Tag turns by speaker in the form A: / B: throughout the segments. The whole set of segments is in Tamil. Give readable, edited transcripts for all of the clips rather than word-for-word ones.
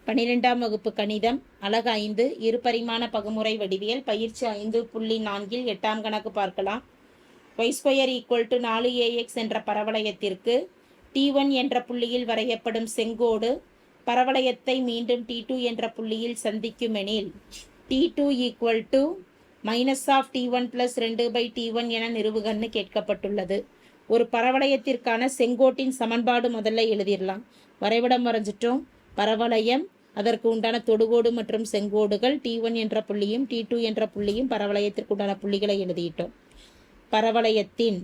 A: 12ஆம் வகுப்பு கணிதம் அலகு 5 இருபரிமாண பகுமுறை வடிவியல் பயிற்சி 5.4 8ஆம் கணக்கு பார்க்கலாம். y² = 4ax என்ற பரவளையத்திற்கு T1 என்ற புள்ளியில் வரையப்படும் செங்கோடு பரவளையத்தை மீண்டும் T2 என்ற புள்ளியில் சந்திக்குமெனில் T2 = -T1 + 2/T1 என நிறுவுகன்னு கேட்கப்பட்டுள்ளது. ஒரு பரவளையத்திற்கான செங்கோட்டின் சமன்பாடு முதல்ல எழுதிடலாம். வரைபடம் வரைஞ்சிட்டோம். பரவளையம், அதற்கு உண்டான தொடுகோடு மற்றும் செங்கோடுகள் T1 என்ற புள்ளியும் T2 என்ற புள்ளியும் பரவளையத்திற்கு உண்டான புள்ளிகளை எழுதிட்டோம். பரவளையத்தின்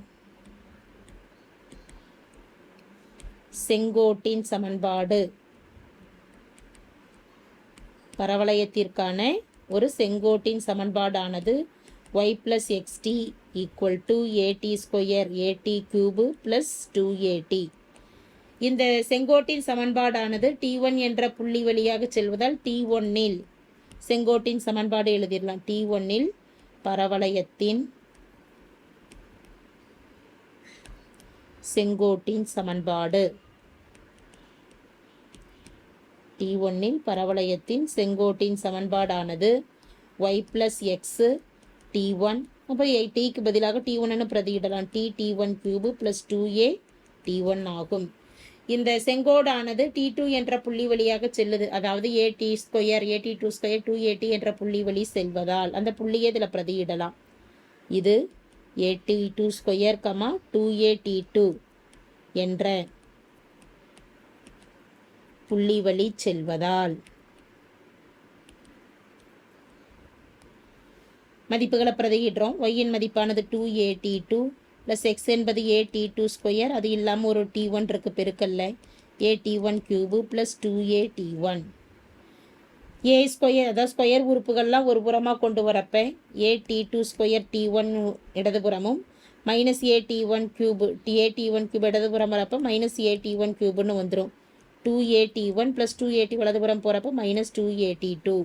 A: செங்கோட்டின் சமன்பாடு, பரவளையத்திற்கான ஒரு செங்கோட்டின் சமன்பாடானது y + xt = at² at³ + 2at. இந்த செங்கோட்டின் சமன்பாடானது T1 என்ற புள்ளி வழியாக செல்வதால் T1 இல் செங்கோட்டின் சமன்பாடு எழுதிடலாம். T1 இல் பரவளையத்தின் செங்கோட்டின் சமன்பாடு, T1 இல் பரவளையத்தின் செங்கோட்டின் சமன்பாடானது y + x T1, அப்போ tக்கு பதிலாக T1 பிரதியிடலாம். T1³ + 2a T1 ஆகும். இந்த செங்கோடானது T2 என்ற புள்ளி வழியாக செல்லுது. அதாவது at² at2² 2at என்ற புள்ளி வழி செல்வதால் அந்த புள்ளியை இதில் பிரதியிடலாம். இது at2², 2at2 என்ற புள்ளி வழி செல்வதால் மதிப்புகளை பிரதியிடுறோம். y-இன் மதிப்பானது 2at2 + x என்பது at2², அது இல்லாமல் ஒரு T1 இருக்கு பெருக்கல்ல, at1³ + 2at1. a², அதாவது ஸ்கொயர் உறுப்புகள்லாம் ஒரு புறமாக கொண்டு வரப்ப at2² T1 இடதுபுறமும் -at1³ இடதுபுறம் வரப்போ -at1³ வந்துடும். 2at1 + 2at வலதுபுறம் போகிறப்போ -2at2.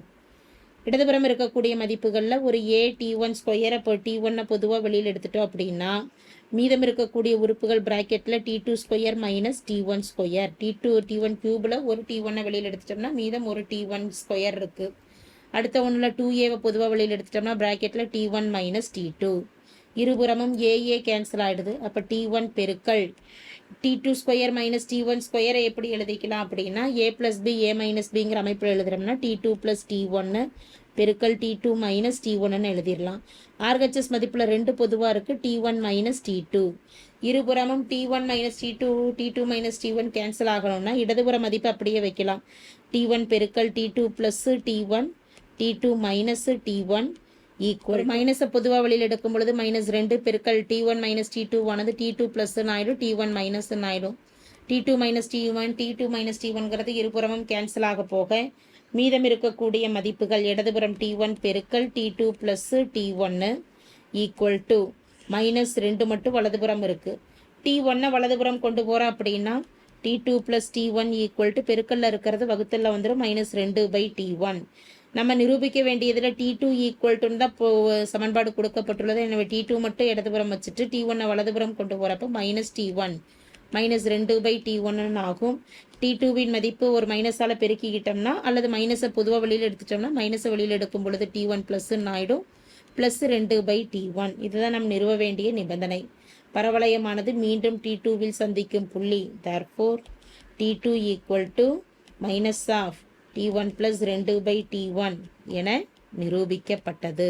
A: இடதுபுறம் இருக்கக்கூடிய மதிப்புகளில் ஒரு at1² அப்போ T1 பொதுவாக வெளியில் எடுத்துட்டோம் அப்படின்னா மீதம் இருக்கக்கூடிய உறுப்புகள் பிராக்கெட்டில் T2² - T1², ஒரு T1 வெளியில் எடுத்துட்டோம்னா மீதம் ஒரு T1² இருக்குது. அடுத்த ஒன்றில் 2a பொதுவாக வெளியில் எடுத்துட்டோம்னா பிராக்கெட்டில் T1 - T2. இருபுறமும் a கேன்சல் ஆகிடுது. அப்போ T1 பெருக்கல் T2² - T1² எப்படி எழுதிக்கலாம் அப்படின்னா a + b a - bங்கிற அமைப்பில் எழுதுறோம்னா T2 + T1 பெருக்கல் T2 - T1 எழுதிடலாம். RHS மதிப்பில் 2 பொதுவாக இருக்குது, T1 - T2. இருபுறமும் T1 - T2 T2 - T1 cancel ஆகணும்னா இடதுபுற மதிப்பு அப்படியே வைக்கலாம். T1 பெருக்கல் T2 + T1 T2 - T1 equal மைனஸை பொதுவாக வெளியில் எடுக்கும் பொழுது -2 பெருக்கல் T1 - T2 ஆனது T2 + ஆயிடும், T1 - ஆயிடும். T2 - T1 T2 - T1ங்கிறது இருபுறமும் கேன்சல் ஆக போக மீதம் இருக்கக்கூடிய மதிப்புகள் இடதுபுறம் T1 பெருக்கல் T2 + T1 ஈக்குவல் டு -2 மட்டும் வலதுபுறம் இருக்குது. T1 வலதுபுறம் கொண்டு போகிறோம் அப்படின்னா T2 + T1 ஈக்குவல் டு பெருக்கல்ல இருக்கிறது வகுத்தலில் வந்துடும் -2/T1. நம்ம நிரூபிக்க வேண்டியதில் T2 ஈக்குவல் தான் சமன்பாடு கொடுக்கப்பட்டுள்ளது. எனவே T2 மட்டும் இடதுபுறம் வச்சுட்டு T1 வலதுபுறம் கொண்டு போகிறப்போ -T1 -2/T1 ஆகும். T2வின் மதிப்பு ஒரு மைனஸால் பெருக்கிக்கிட்டோம்னா அல்லது மைனஸை பொதுவாக வெளியில் எடுத்துட்டோம்னா மைனஸை வெளியில் எடுக்கும் பொழுது T1 + ஆயிடும், +2/T1. இதுதான் நாம் நிறுவ வேண்டிய நிபந்தனை. பரவளையமானது மீண்டும் T2வில் சந்திக்கும் புள்ளி. Therefore T2 = -T1 + 2/T1 என நிரூபிக்கப்பட்டது.